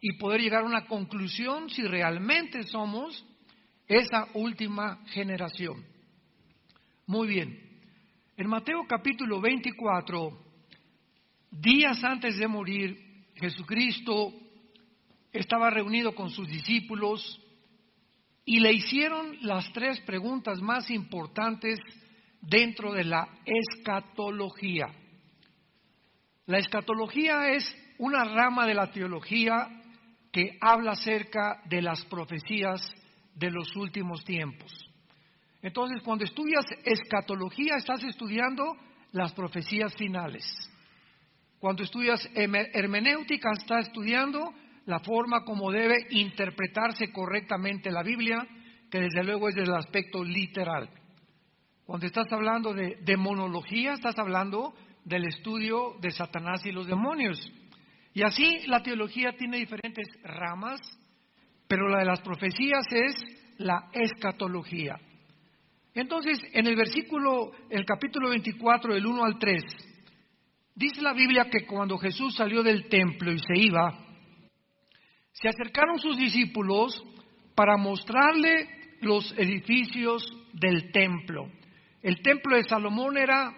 y poder llegar a una conclusión si realmente somos esa última generación. Muy bien. En Mateo capítulo 24, días antes de morir, Jesucristo estaba reunido con sus discípulos y le hicieron las 3 preguntas más importantes dentro de la escatología. La escatología es una rama de la teología que habla acerca de las profecías de los últimos tiempos. Entonces, cuando estudias escatología, estás estudiando las profecías finales. Cuando estudias hermenéutica, estás estudiando la forma como debe interpretarse correctamente la Biblia, que desde luego es del aspecto literal. Cuando estás hablando de demonología, estás hablando del estudio de Satanás y los demonios. Y así la teología tiene diferentes ramas, pero la de las profecías es la escatología. Entonces, en el capítulo 24, del 1 al 3, dice la Biblia que cuando Jesús salió del templo y se iba, se acercaron sus discípulos para mostrarle los edificios del templo. El templo de Salomón era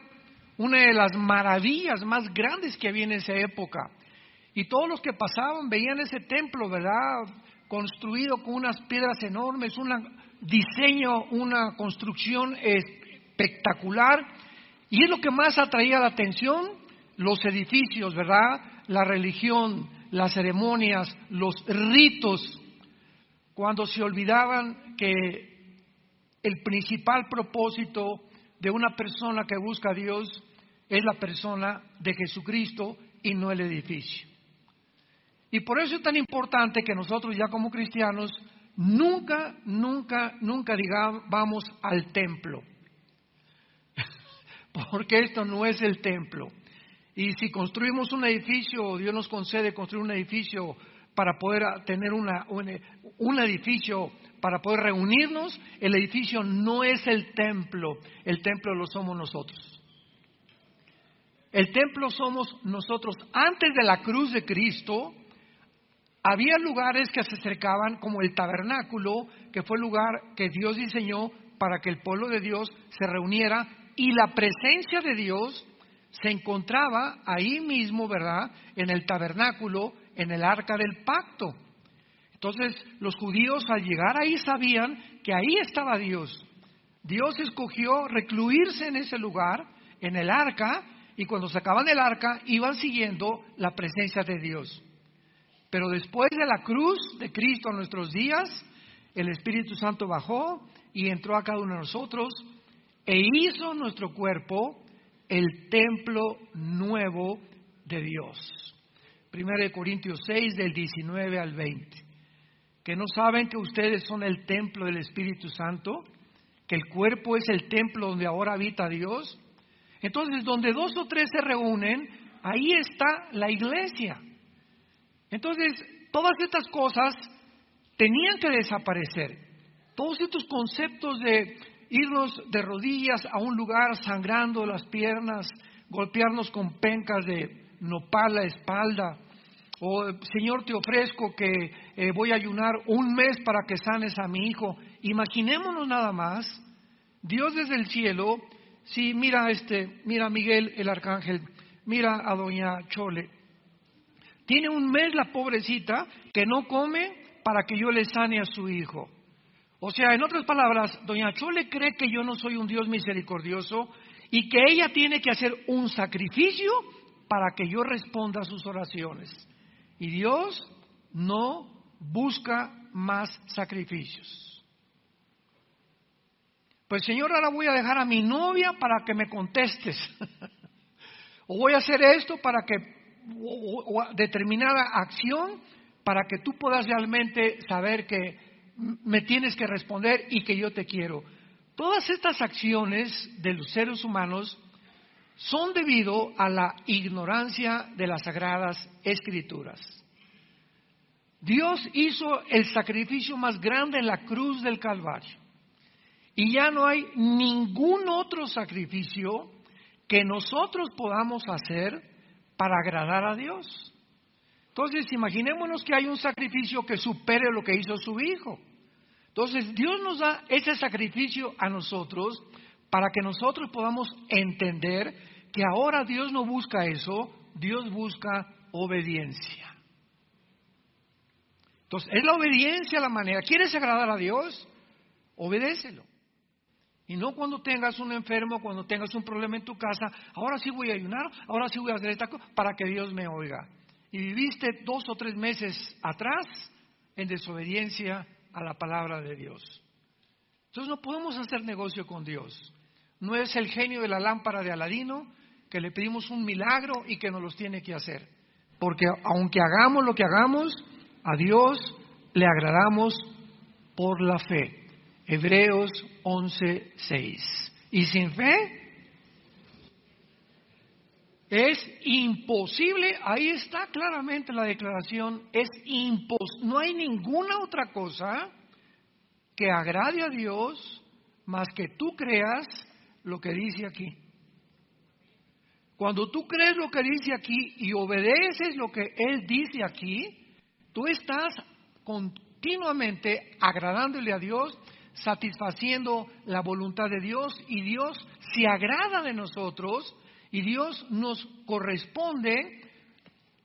una de las maravillas más grandes que había en esa época. Y todos los que pasaban veían ese templo, ¿verdad?, construido con unas piedras enormes, un diseño, una construcción espectacular. Y es lo que más atraía la atención, los edificios, ¿verdad?, la religión, las ceremonias, los ritos, cuando se olvidaban que el principal propósito de una persona que busca a Dios es la persona de Jesucristo y no el edificio. Y por eso es tan importante que nosotros ya como cristianos nunca digamos vamos al templo, porque esto no es el templo. Y si construimos un edificio, Dios nos concede construir un edificio para poder tener un edificio para poder reunirnos, el edificio no es el templo lo somos nosotros. El templo somos nosotros. Antes de la cruz de Cristo, había lugares que se acercaban como el tabernáculo, que fue el lugar que Dios diseñó para que el pueblo de Dios se reuniera, y la presencia de Dios se encontraba ahí mismo, ¿verdad?, en el tabernáculo, en el arca del pacto. Entonces, los judíos al llegar ahí sabían que ahí estaba Dios. Dios escogió recluirse en ese lugar, en el arca, y cuando sacaban el arca iban siguiendo la presencia de Dios. Pero después de la cruz de Cristo a nuestros días, el Espíritu Santo bajó y entró a cada uno de nosotros e hizo nuestro cuerpo el templo nuevo de Dios. 1 Corintios 6, del 19 al 20. ¿Que no saben que ustedes son el templo del Espíritu Santo? ¿Que el cuerpo es el templo donde ahora habita Dios? Entonces, donde 2 o 3 se reúnen, ahí está la iglesia. Entonces, todas estas cosas tenían que desaparecer. Todos estos conceptos de irnos de rodillas a un lugar sangrando las piernas, golpearnos con pencas de nopal la espalda, o Señor, te ofrezco que voy a ayunar un mes para que sanes a mi hijo. Imaginémonos nada más, Dios desde el cielo, sí, mira a Miguel el arcángel, mira a doña Chole. Tiene un mes la pobrecita que no come para que yo le sane a su hijo. O sea, en otras palabras, doña Chole cree que yo no soy un Dios misericordioso y que ella tiene que hacer un sacrificio para que yo responda a sus oraciones. Y Dios no busca más sacrificios. Pues Señor, ahora voy a dejar a mi novia para que me contestes. O voy a hacer esto para que o determinada acción para que tú puedas realmente saber que me tienes que responder y que yo te quiero. Todas estas acciones de los seres humanos son debido a la ignorancia de las Sagradas Escrituras. Dios hizo el sacrificio más grande en la cruz del Calvario y ya no hay ningún otro sacrificio que nosotros podamos hacer para agradar a Dios. Entonces, imaginémonos que hay un sacrificio que supere lo que hizo su hijo. Entonces, Dios nos da ese sacrificio a nosotros para que nosotros podamos entender que ahora Dios no busca eso, Dios busca obediencia. Entonces, es la obediencia la manera. ¿Quieres agradar a Dios? Obedécelo. Y no cuando tengas un enfermo, cuando tengas un problema en tu casa, ahora sí voy a ayunar, ahora sí voy a hacer esta cosa para que Dios me oiga. Y viviste 2 o 3 meses atrás en desobediencia a la palabra de Dios. Entonces no podemos hacer negocio con Dios. No es el genio de la lámpara de Aladino que le pedimos un milagro y que nos los tiene que hacer. Porque aunque hagamos lo que hagamos, a Dios le agradamos por la fe. Hebreos 11:6. Y sin fe es imposible, ahí está claramente la declaración, no hay ninguna otra cosa que agrade a Dios más que tú creas lo que dice aquí. Cuando tú crees lo que dice aquí y obedeces lo que Él dice aquí, tú estás continuamente agradándole a Dios, satisfaciendo la voluntad de Dios, y Dios se agrada de nosotros y Dios nos corresponde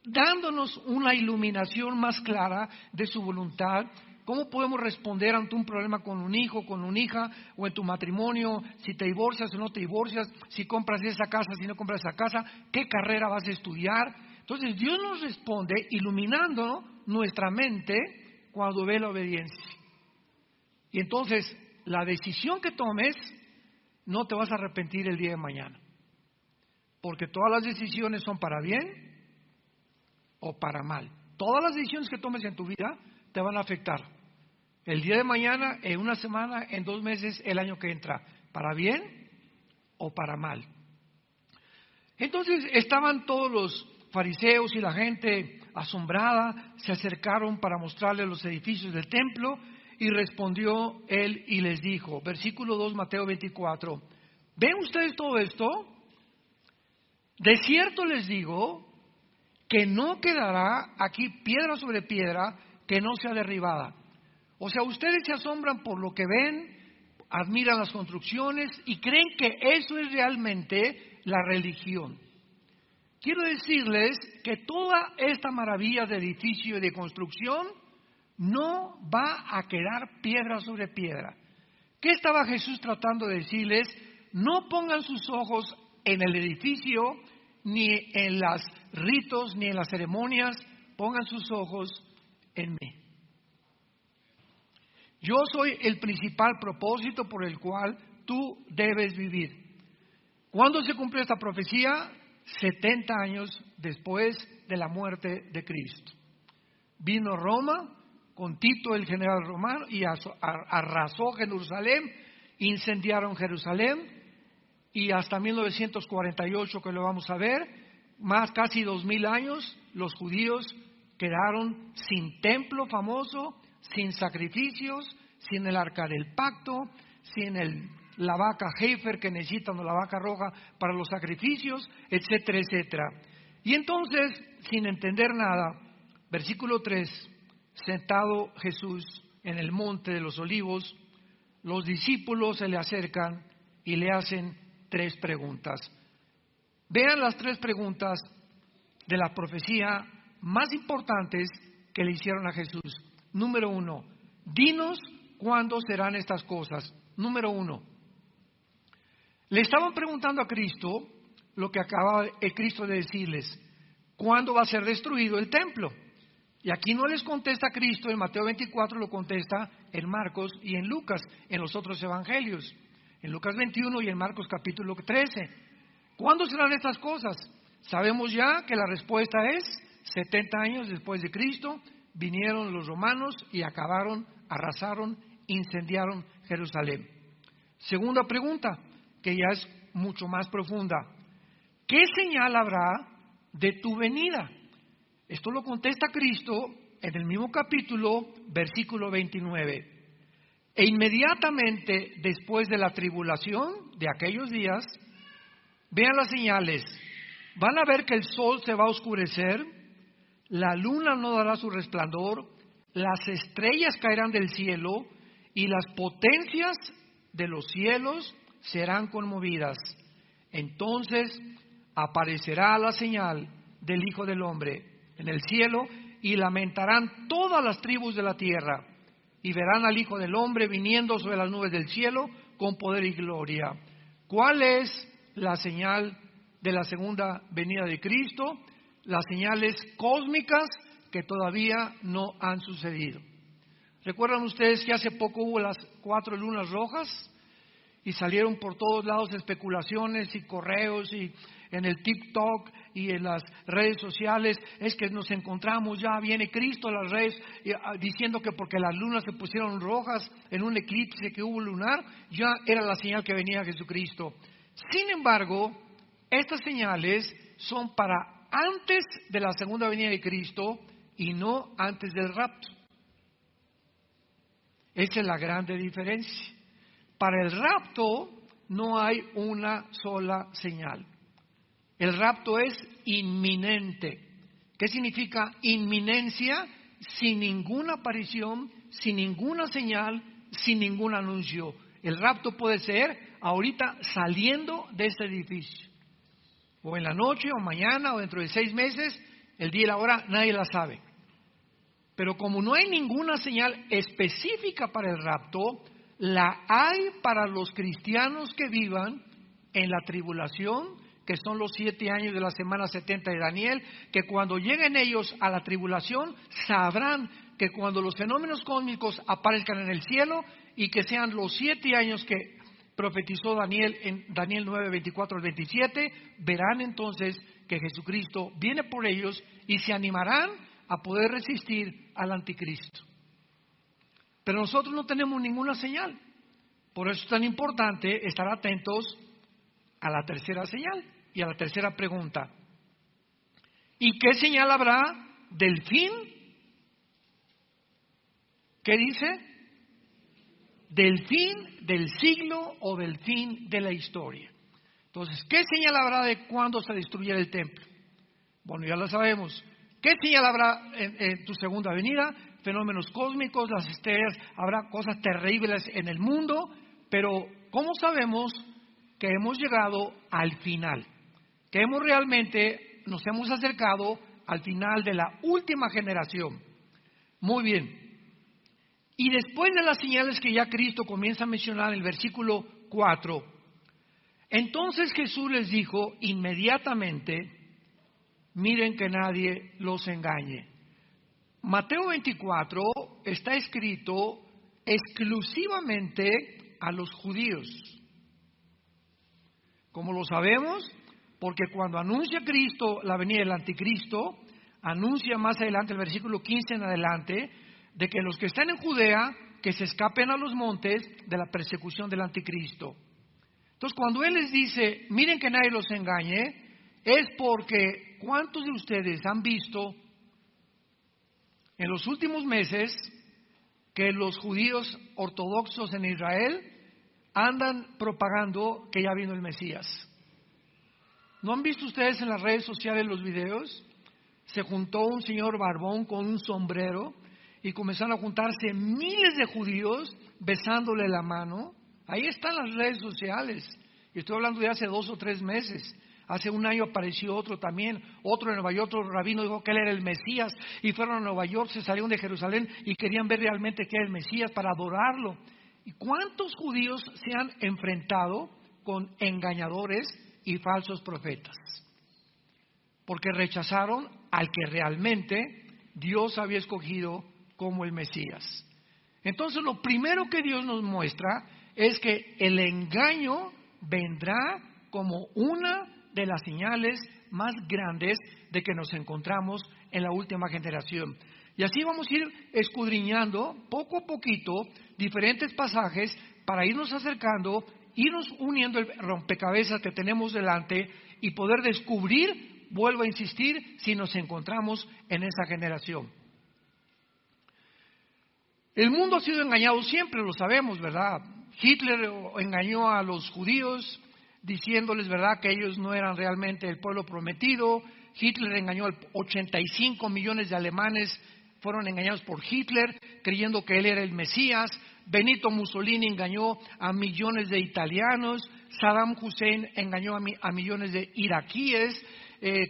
dándonos una iluminación más clara de su voluntad. ¿Cómo podemos responder ante un problema con un hijo, con una hija, o en tu matrimonio, si te divorcias o no te divorcias, si compras esa casa, si no compras esa casa, qué carrera vas a estudiar? Entonces Dios nos responde iluminando nuestra mente cuando ve la obediencia. Y entonces la decisión que tomes no te vas a arrepentir el día de mañana, porque todas las decisiones son para bien o para mal. Todas las decisiones que tomes en tu vida te van a afectar el día de mañana, en una semana, en 2 meses, el año que entra, para bien o para mal. Entonces estaban todos los fariseos y la gente asombrada, se acercaron para mostrarle los edificios del templo, y respondió él y les dijo, versículo 2, Mateo 24, ¿ven ustedes todo esto? De cierto les digo que no quedará aquí piedra sobre piedra que no sea derribada. O sea, ustedes se asombran por lo que ven, admiran las construcciones y creen que eso es realmente la religión. Quiero decirles que toda esta maravilla de edificio y de construcción no va a quedar piedra sobre piedra. ¿Qué estaba Jesús tratando de decirles? No pongan sus ojos en el edificio, ni en los ritos, ni en las ceremonias, pongan sus ojos en mí. Yo soy el principal propósito por el cual tú debes vivir. ¿Cuándo se cumplió esta profecía? 70 años después de la muerte de Cristo. Vino Roma con Tito, el general romano, y arrasó Jerusalén, incendiaron Jerusalén, y hasta 1948, que lo vamos a ver, más casi 2000 años, los judíos quedaron sin templo famoso, sin sacrificios, sin el arca del pacto, sin la vaca heifer que necesitan, o la vaca roja para los sacrificios, etcétera, etcétera. Y entonces, sin entender nada, versículo 3, sentado Jesús en el monte de los olivos, los discípulos se le acercan y le hacen 3 preguntas. Vean las 3 preguntas de la profecía más importantes que le hicieron a Jesús. Número 1, dinos cuándo serán estas cosas. Número 1, le estaban preguntando a Cristo lo que acaba Cristo de decirles: ¿cuándo va a ser destruido el templo? Y aquí no les contesta Cristo, en Mateo 24 lo contesta en Marcos y en Lucas, en los otros evangelios, en Lucas 21 y en Marcos capítulo 13. ¿Cuándo serán estas cosas? Sabemos ya que la respuesta es 70 años después de Cristo, vinieron los romanos y acabaron, arrasaron, incendiaron Jerusalén. Segunda pregunta, que ya es mucho más profunda: ¿qué señal habrá de tu venida? Esto lo contesta Cristo en el mismo capítulo, versículo 29. E inmediatamente después de la tribulación de aquellos días, vean las señales. Van a ver que el sol se va a oscurecer, la luna no dará su resplandor, las estrellas caerán del cielo y las potencias de los cielos serán conmovidas. Entonces aparecerá la señal del Hijo del Hombre en el cielo y lamentarán todas las tribus de la tierra y verán al Hijo del Hombre viniendo sobre las nubes del cielo con poder y gloria. ¿Cuál es la señal de la segunda venida de Cristo? Las señales cósmicas que todavía no han sucedido. ¿Recuerdan ustedes que hace poco hubo las 4 lunas rojas? Y salieron por todos lados especulaciones y correos y en el TikTok y en las redes sociales. Es que nos encontramos, ya viene Cristo, las redes diciendo que porque las lunas se pusieron rojas en un eclipse que hubo lunar, ya era la señal que venía Jesucristo. Sin embargo, estas señales son para antes de la segunda venida de Cristo y no antes del rapto. Esa es la grande diferencia. Para el rapto no hay una sola señal. El rapto es inminente. ¿Qué significa inminencia? Sin ninguna aparición, sin ninguna señal, sin ningún anuncio. El rapto puede ser ahorita saliendo de este edificio. O en la noche, o mañana, o dentro de 6 meses, el día y la hora, nadie la sabe. Pero como no hay ninguna señal específica para el rapto, la hay para los cristianos que vivan en la tribulación, que son los 7 años de la semana 70 de Daniel, que cuando lleguen ellos a la tribulación, sabrán que cuando los fenómenos cósmicos aparezcan en el cielo y que sean los 7 años que profetizó Daniel en Daniel 9, 24 al 27, verán entonces que Jesucristo viene por ellos y se animarán a poder resistir al anticristo. Pero nosotros no tenemos ninguna señal. Por eso es tan importante estar atentos a la tercera señal y a la tercera pregunta. ¿Y qué señal habrá del fin? ¿Qué dice? Del fin del siglo o del fin de la historia. Entonces, ¿qué señal habrá de cuándo se destruyera el templo? Bueno, ya lo sabemos. ¿Qué señal habrá en tu segunda venida? Fenómenos cósmicos, las estrellas, habrá cosas terribles en el mundo, pero ¿cómo sabemos que hemos llegado al final? Que nos hemos acercado al final de la última generación. Muy bien. Y después de las señales que ya Cristo comienza a mencionar en el versículo 4, entonces Jesús les dijo inmediatamente, miren que nadie los engañe. Mateo 24 está escrito exclusivamente a los judíos. Como lo sabemos, porque cuando anuncia Cristo la venida del anticristo, anuncia más adelante, el versículo 15 en adelante, de que los que están en Judea, que se escapen a los montes de la persecución del anticristo. Entonces, cuando Él les dice, miren que nadie los engañe, es porque ¿cuántos de ustedes han visto en los últimos meses que los judíos ortodoxos en Israel andan propagando que ya vino el Mesías? ¿No han visto ustedes en las redes sociales los videos? Se juntó un señor barbón con un sombrero y comenzaron a juntarse miles de judíos besándole la mano. Ahí están las redes sociales. Y estoy hablando de hace 2 o 3 meses. Hace un año apareció otro también, otro en Nueva York, otro rabino dijo que él era el Mesías y fueron a Nueva York, se salieron de Jerusalén y querían ver realmente que era el Mesías para adorarlo. ¿Y cuántos judíos se han enfrentado con engañadores y falsos profetas? Porque rechazaron al que realmente Dios había escogido como el Mesías. Entonces lo primero que Dios nos muestra es que el engaño vendrá como una de las señales más grandes de que nos encontramos en la última generación. Y así vamos a ir escudriñando poco a poquito diferentes pasajes para irnos acercando, irnos uniendo el rompecabezas que tenemos delante y poder descubrir, vuelvo a insistir, si nos encontramos en esa generación. El mundo ha sido engañado siempre, lo sabemos, ¿verdad? Hitler engañó a los judíos diciéndoles, ¿verdad?, que ellos no eran realmente el pueblo prometido, Hitler engañó a 85 millones de alemanes, fueron engañados por Hitler, creyendo que él era el Mesías. Benito Mussolini engañó a millones de italianos. Saddam Hussein engañó a millones de iraquíes.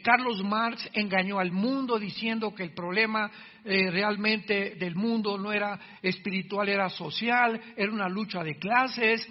Carlos Marx engañó al mundo diciendo que el problema realmente del mundo no era espiritual, era social, era una lucha de clases.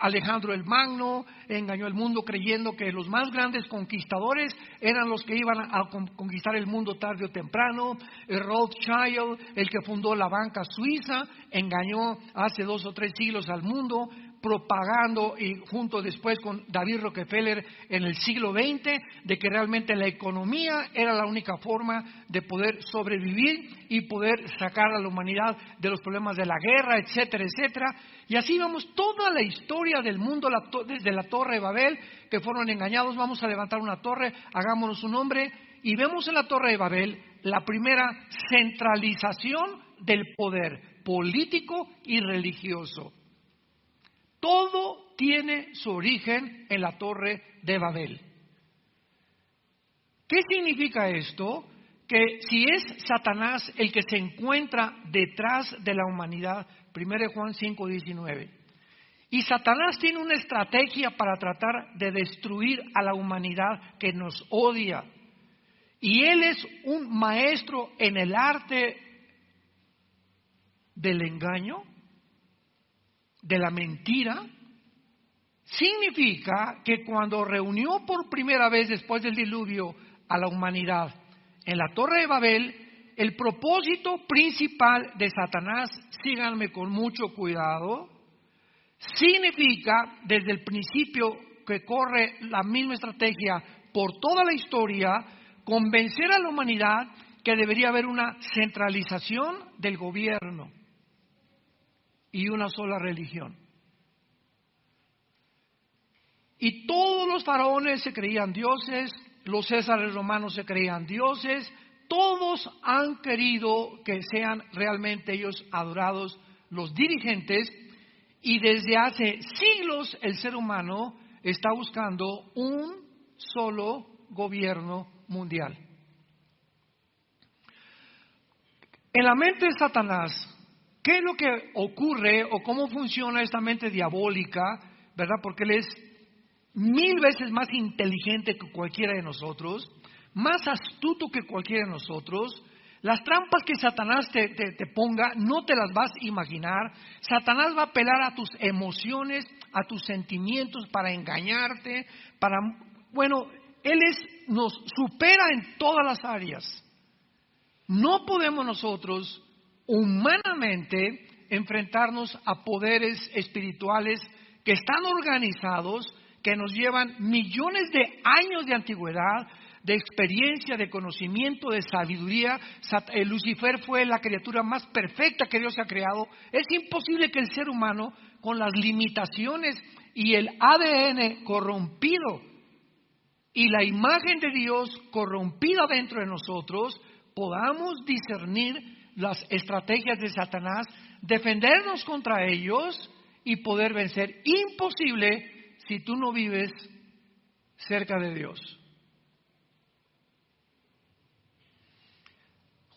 Alejandro el Magno engañó al mundo creyendo que los más grandes conquistadores eran los que iban a conquistar el mundo tarde o temprano. Rothschild, el que fundó la banca suiza, engañó hace 2 o 3 siglos al mundo, propagando, y junto después con David Rockefeller en el siglo XX, de que realmente la economía era la única forma de poder sobrevivir y poder sacar a la humanidad de los problemas de la guerra, etcétera, etcétera. Y así vamos toda la historia del mundo desde la Torre de Babel, que fueron engañados. Vamos a levantar una torre, hagámonos un nombre, y vemos en la Torre de Babel la primera centralización del poder político y religioso. Todo tiene su origen en la Torre de Babel. ¿Qué significa esto? Que si es Satanás el que se encuentra detrás de la humanidad, 1 Juan 5:19, y Satanás tiene una estrategia para tratar de destruir a la humanidad que nos odia, y él es un maestro en el arte del engaño, de la mentira. Significa que cuando reunió por primera vez después del diluvio a la humanidad en la Torre de Babel, el propósito principal de Satanás, síganme con mucho cuidado, significa desde el principio que corre la misma estrategia por toda la historia, convencer a la humanidad que debería haber una centralización del gobierno y una sola religión. Y todos los faraones se creían dioses, los césares romanos se creían dioses, todos han querido que sean realmente ellos adorados, los dirigentes, y desde hace siglos el ser humano está buscando un solo gobierno mundial. En la mente de Satanás, ¿qué es lo que ocurre o cómo funciona esta mente diabólica? ¿Verdad? Porque él es 1000 veces más inteligente que cualquiera de nosotros, más astuto que cualquiera de nosotros. Las trampas que Satanás te ponga, no te las vas a imaginar. Satanás va a apelar a tus emociones, a tus sentimientos para engañarte, él nos supera en todas las áreas. No podemos nosotros humanamente enfrentarnos a poderes espirituales que están organizados, que nos llevan millones de años de antigüedad, de experiencia, de conocimiento, de sabiduría. Lucifer fue la criatura más perfecta que Dios ha creado. Es imposible que el ser humano, con las limitaciones y el ADN corrompido y la imagen de Dios corrompida dentro de nosotros, podamos discernir las estrategias de Satanás, defendernos contra ellos y poder vencer. Imposible si tú no vives cerca de Dios.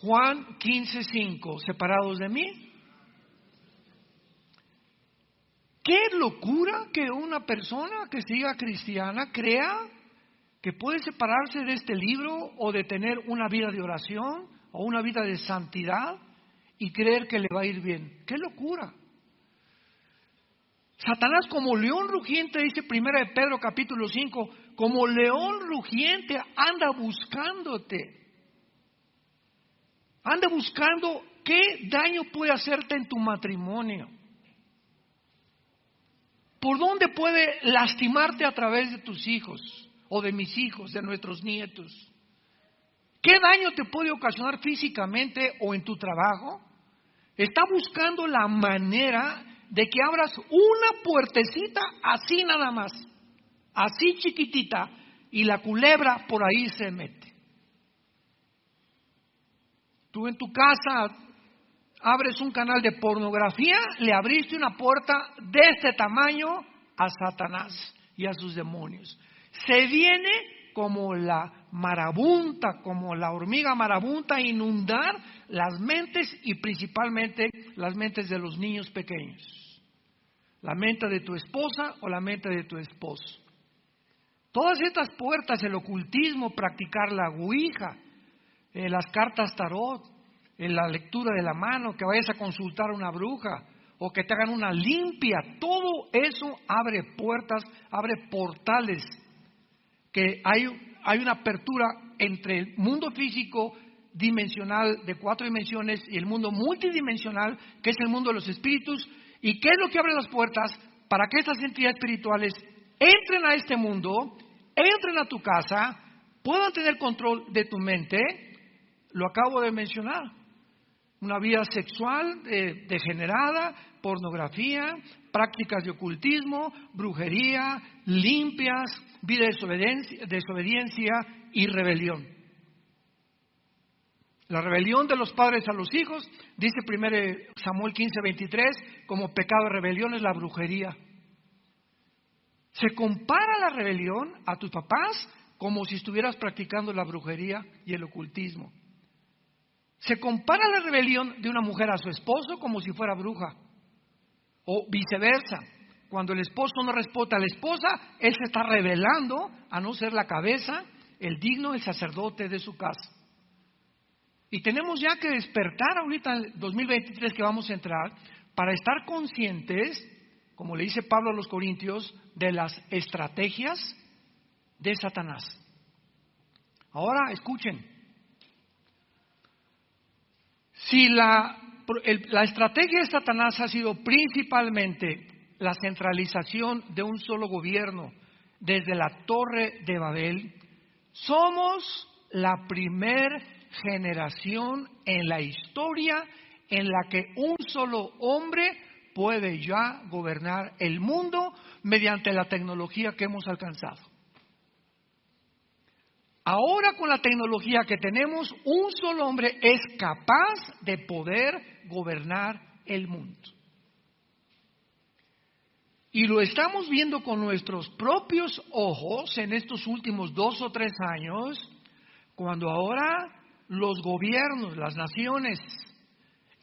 Juan 15:5, separados de mí. Qué locura que una persona que siga cristiana crea que puede separarse de este libro o de tener una vida de oración o una vida de santidad y creer que le va a ir bien. ¡Qué locura! Satanás, como león rugiente, dice 1 Pedro capítulo 5, como león rugiente anda buscándote. Anda buscando qué daño puede hacerte en tu matrimonio. ¿Por dónde puede lastimarte a través de tus hijos o de mis hijos, de nuestros nietos? ¿Qué daño te puede ocasionar físicamente o en tu trabajo? Está buscando la manera de que abras una puertecita así nada más, así chiquitita, y la culebra por ahí se mete. Tú en tu casa abres un canal de pornografía, le abriste una puerta de este tamaño a Satanás y a sus demonios. Se viene como la marabunta, como la hormiga marabunta, inundar las mentes y principalmente las mentes de los niños pequeños. La mente de tu esposa o la mente de tu esposo. Todas estas puertas, el ocultismo, practicar la ouija, las cartas tarot, la lectura de la mano, que vayas a consultar a una bruja o que te hagan una limpia, todo eso abre puertas, abre portales, que hay una apertura entre el mundo físico dimensional de 4 dimensiones y el mundo multidimensional, que es el mundo de los espíritus. ¿Y qué es lo que abre las puertas? Para que estas entidades espirituales entren a este mundo, entren a tu casa, puedan tener control de tu mente. Lo acabo de mencionar. Una vida sexual degenerada, pornografía, prácticas de ocultismo, brujería, limpias, vida de desobediencia y rebelión. La rebelión de los padres a los hijos, dice 1 Samuel 15:23, como pecado de rebelión es la brujería. Se compara la rebelión a tus papás como si estuvieras practicando la brujería y el ocultismo. Se compara la rebelión de una mujer a su esposo como si fuera bruja. O viceversa. Cuando el esposo no respeta a la esposa, él se está rebelando a no ser la cabeza, el digno, el sacerdote de su casa. Y tenemos ya que despertar ahorita en el 2023 que vamos a entrar para estar conscientes, como le dice Pablo a los Corintios, de las estrategias de Satanás. Ahora escuchen. Si la estrategia de Satanás ha sido principalmente la centralización de un solo gobierno desde la Torre de Babel, somos la primer generación en la historia en la que un solo hombre puede ya gobernar el mundo mediante la tecnología que hemos alcanzado. Ahora con la tecnología que tenemos, un solo hombre es capaz de poder gobernar el mundo. Y lo estamos viendo con nuestros propios ojos en estos últimos 2 o 3 años, cuando ahora los gobiernos, las naciones,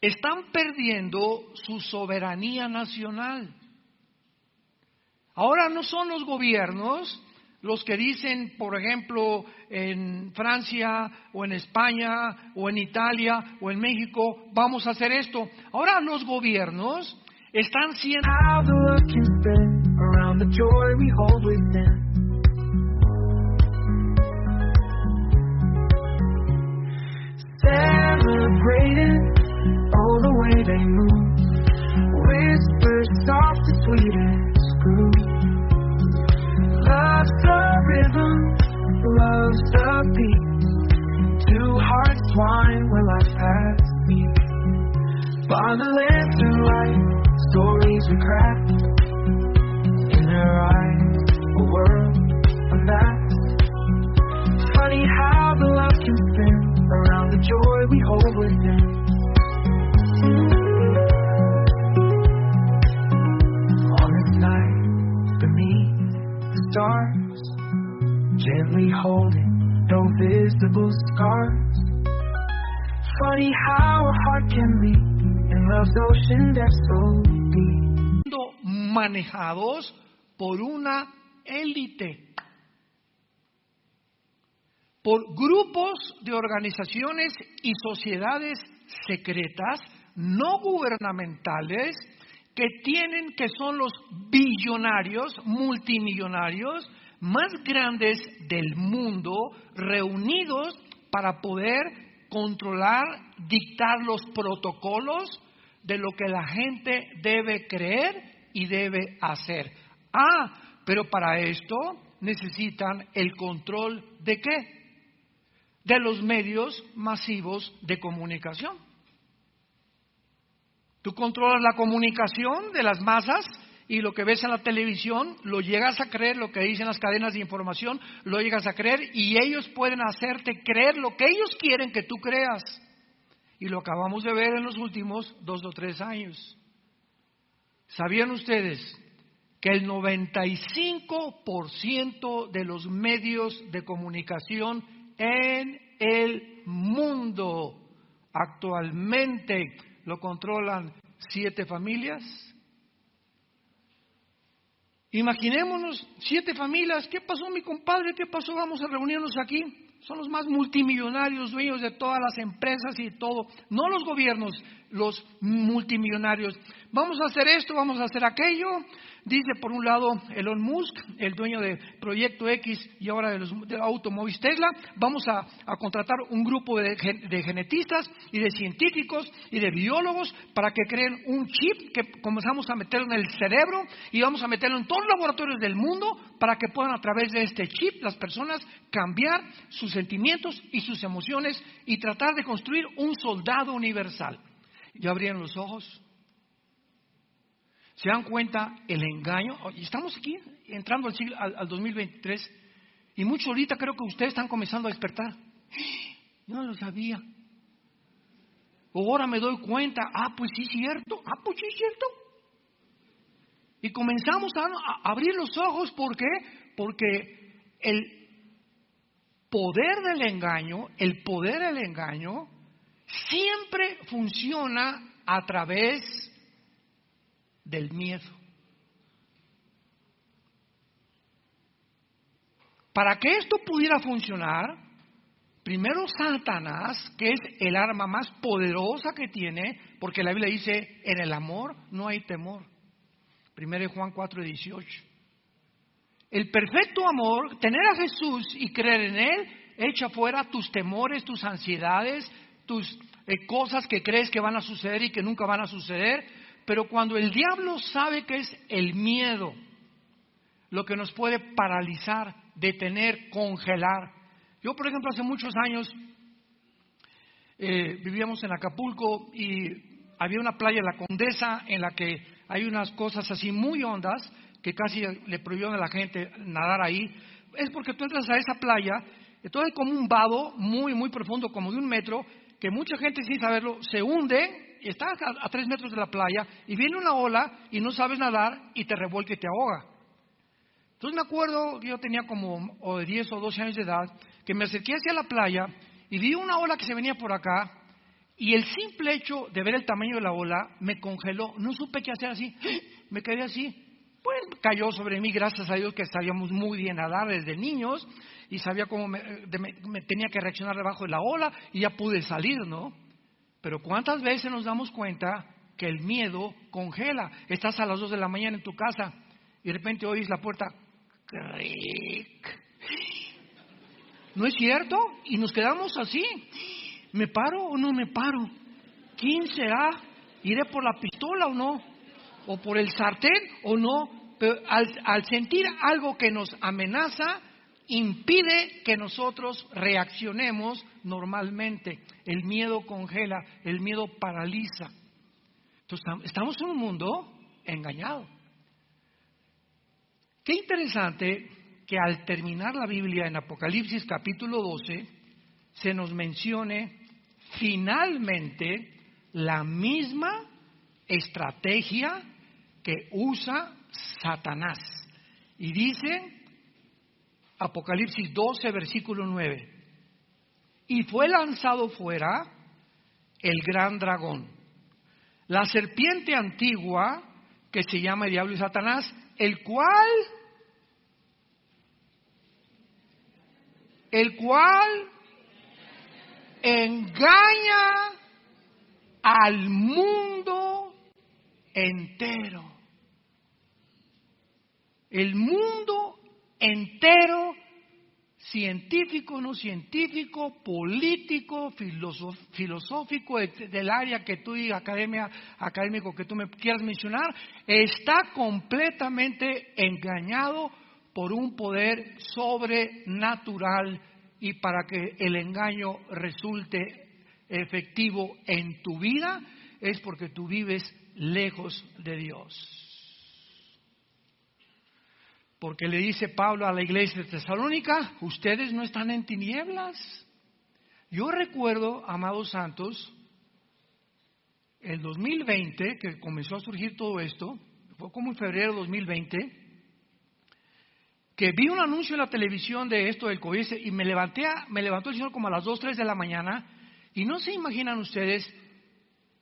están perdiendo su soberanía nacional. Ahora no son los gobiernos los que dicen, por ejemplo, en Francia o en España o en Italia o en México, vamos a hacer esto. Ahora los gobiernos están siendo celebrating all the way they move, whisper soft and sweet as groove. Love's the rhythm, love's the beat. Two hearts twine where life has been. Bonding through life, stories we craft. In her eyes, a world unmasked. Funny how the love can spin around the joy we hold within. On this night, beneath the stars, gently holding no visible scars. Funny how a heart can leap in love's ocean depths so deep. Manejados por una élite, por grupos de organizaciones y sociedades secretas, no gubernamentales, que son los billonarios, multimillonarios más grandes del mundo, reunidos para poder controlar, dictar los protocolos de lo que la gente debe creer y debe hacer. Pero para esto necesitan el control ¿de qué? De los medios masivos de comunicación. Tú controlas la comunicación de las masas y lo que ves en la televisión lo llegas a creer, lo que dicen las cadenas de información lo llegas a creer, y ellos pueden hacerte creer lo que ellos quieren que tú creas. Y lo acabamos de ver en los últimos 2 o 3 años. ¿Sabían ustedes que el 95% de los medios de comunicación en el mundo actualmente lo controlan 7 familias? Imaginémonos 7 familias. ¿Qué pasó, mi compadre? ¿Qué pasó? Vamos a reunirnos aquí. Son los más multimillonarios, dueños de todas las empresas y todo. No los gobiernos, los multimillonarios. Vamos a hacer esto, vamos a hacer aquello. Dice por un lado Elon Musk, el dueño de Proyecto X y ahora de automóviles Tesla. Vamos a contratar un grupo de genetistas y de científicos y de biólogos para que creen un chip que comenzamos a meterlo en el cerebro y vamos a meterlo en todos los laboratorios del mundo para que puedan a través de este chip las personas cambiar sus sentimientos y sus emociones y tratar de construir un soldado universal. ¿Ya abrieron los ojos? ¿Se dan cuenta el engaño? Y estamos aquí entrando al 2023 y muchos ahorita creo que ustedes están comenzando a despertar. No lo sabía. Ahora me doy cuenta. Pues sí es cierto. Pues sí es cierto. Y comenzamos a abrir los ojos. ¿Por qué? Porque el poder del engaño siempre funciona a través del miedo. Para que esto pudiera funcionar, primero Satanás, que es el arma más poderosa que tiene, porque la Biblia dice, en el amor no hay temor. 1 Juan 4:18. El perfecto amor, tener a Jesús y creer en Él, echa fuera tus temores, tus ansiedades, tus cosas que crees que van a suceder y que nunca van a suceder. Pero cuando el diablo sabe que es el miedo lo que nos puede paralizar, detener, congelar. Yo, por ejemplo, hace muchos años vivíamos en Acapulco y había una playa, La Condesa, en la que hay unas cosas así muy hondas que casi le prohibieron a la gente nadar ahí. Es porque tú entras a esa playa, entonces hay como un vado muy, muy profundo, como de 1 metro, que mucha gente sin saberlo se hunde. Y estás a 3 metros de la playa y viene una ola y no sabes nadar y te revuelca y te ahoga. Entonces me acuerdo que yo tenía como de 10 o 12 años de edad, que me acerqué hacia la playa y vi una ola que se venía por acá y el simple hecho de ver el tamaño de la ola me congeló. No supe qué hacer así, me quedé así. Pues cayó sobre mí, gracias a Dios que sabíamos muy bien nadar desde niños y sabía cómo me tenía que reaccionar debajo de la ola y ya pude salir, ¿no? Pero ¿cuántas veces nos damos cuenta que el miedo congela? Estás a las 2 de la mañana en tu casa y de repente oyes la puerta. ¿No es cierto? Y nos quedamos así. ¿Me paro o no me paro? ¿Quién será? ¿Iré por la pistola o no? ¿O por el sartén o no? Pero al sentir algo que nos amenaza, impide que nosotros reaccionemos normalmente. El miedo congela, el miedo paraliza. Entonces, estamos en un mundo engañado. Qué interesante que al terminar la Biblia en Apocalipsis capítulo 12, se nos mencione finalmente la misma estrategia que usa Satanás. Y dice Apocalipsis 12, versículo 9. Y fue lanzado fuera el gran dragón, la serpiente antigua que se llama el diablo y Satanás, el cual engaña al mundo entero. El mundo entero, científico, no científico, político, filosófico, del área que tú digas, académico que tú me quieras mencionar, está completamente engañado por un poder sobrenatural, y para que el engaño resulte efectivo en tu vida es porque tú vives lejos de Dios. Porque le dice Pablo a la iglesia de Tesalónica, ustedes no están en tinieblas. Yo recuerdo, amados santos, el 2020, que comenzó a surgir todo esto, fue como en febrero de 2020, que vi un anuncio en la televisión de esto del COVID y me levantó el Señor como a las 2, 3 de la mañana y no se imaginan ustedes,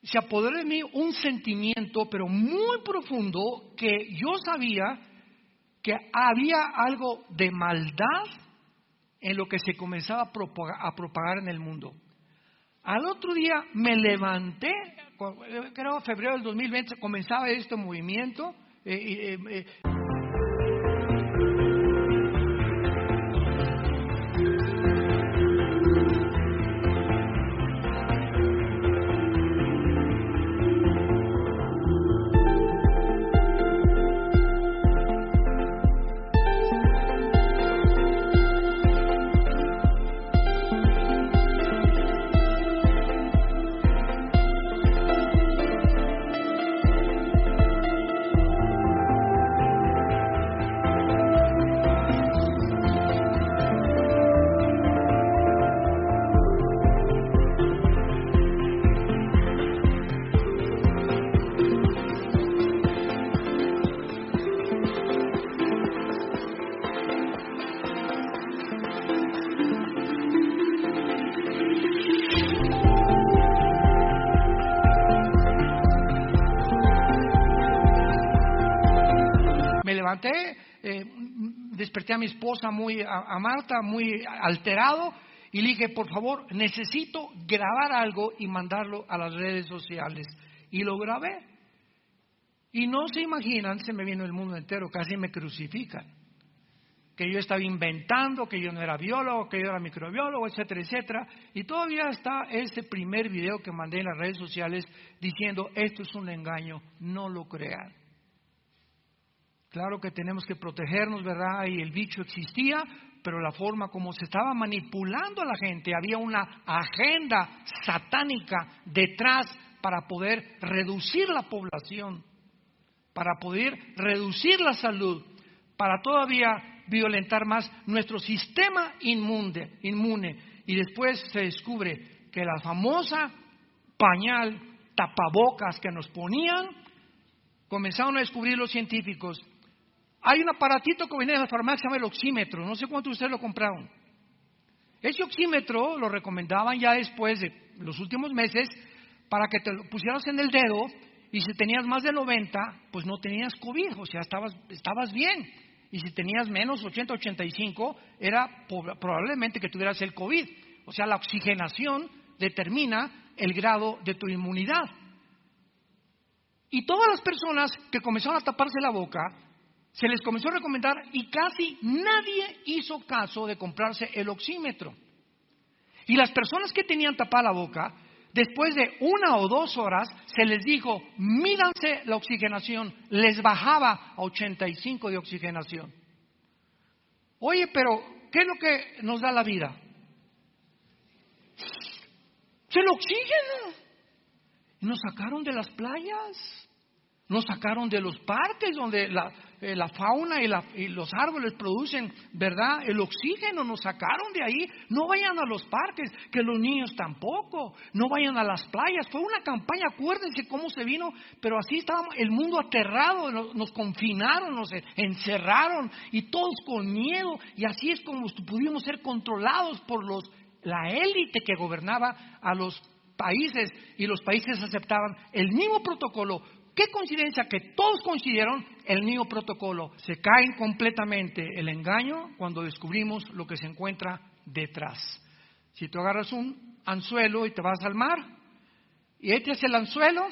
se apoderó de mí un sentimiento pero muy profundo que yo sabía que había algo de maldad en lo que se comenzaba a propagar en el mundo. Al otro día me levanté, creo en febrero del 2020 comenzaba este movimiento. Me levanté, desperté a mi esposa, a Marta, muy alterado, y le dije, por favor, necesito grabar algo y mandarlo a las redes sociales. Y lo grabé. Y no se imaginan, se me vino el mundo entero, casi me crucifican. Que yo estaba inventando, que yo no era biólogo, que yo era microbiólogo, etcétera, etcétera. Y todavía está ese primer video que mandé en las redes sociales diciendo, esto es un engaño, no lo crean. Claro que tenemos que protegernos, ¿verdad? Y el bicho existía, pero la forma como se estaba manipulando a la gente, había una agenda satánica detrás para poder reducir la población, para poder reducir la salud, para todavía violentar más nuestro sistema inmune. Y después se descubre que la famosa pañal, tapabocas que nos ponían, comenzaron a descubrir los científicos. Hay un aparatito que viene de la farmacia, se llama el oxímetro, no sé cuántos de ustedes lo compraron. Ese oxímetro lo recomendaban ya después de los últimos meses para que te lo pusieras en el dedo y si tenías más de 90, pues no tenías COVID, o sea, estabas bien. Y si tenías menos, 80, 85, era probablemente que tuvieras el COVID. O sea, la oxigenación determina el grado de tu inmunidad. Y todas las personas que comenzaron a taparse la boca, se les comenzó a recomendar y casi nadie hizo caso de comprarse el oxímetro. Y las personas que tenían tapada la boca, después de 1 o 2 horas, se les dijo, mídanse la oxigenación, les bajaba a 85 de oxigenación. Oye, pero ¿qué es lo que nos da la vida? Es el oxígeno. Nos sacaron de las playas. Nos sacaron de los parques donde la fauna y los árboles producen, ¿verdad? El oxígeno, nos sacaron de ahí. No vayan a los parques, que los niños tampoco. No vayan a las playas. Fue una campaña, acuérdense cómo se vino, pero así estábamos, el mundo aterrado, nos confinaron, nos encerraron y todos con miedo. Y así es como pudimos ser controlados por la élite que gobernaba a los países y los países aceptaban el mismo protocolo. Qué coincidencia que todos coincidieron el mismo protocolo. Se caen completamente el engaño cuando descubrimos lo que se encuentra detrás. Si tú agarras un anzuelo y te vas al mar y echas el anzuelo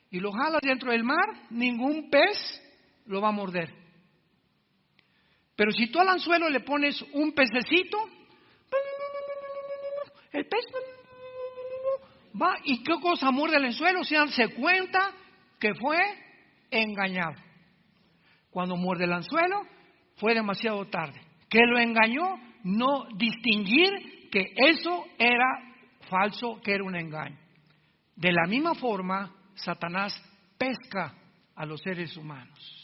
y lo jalas dentro del mar, ningún pez lo va a morder. Pero si tú al anzuelo le pones un pececito, el pez va y qué cosa muerde el anzuelo, se dan cuenta que fue engañado. Cuando muerde el anzuelo, fue demasiado tarde. Que lo engañó, no distinguir que eso era falso, que era un engaño. De la misma forma, Satanás pesca a los seres humanos.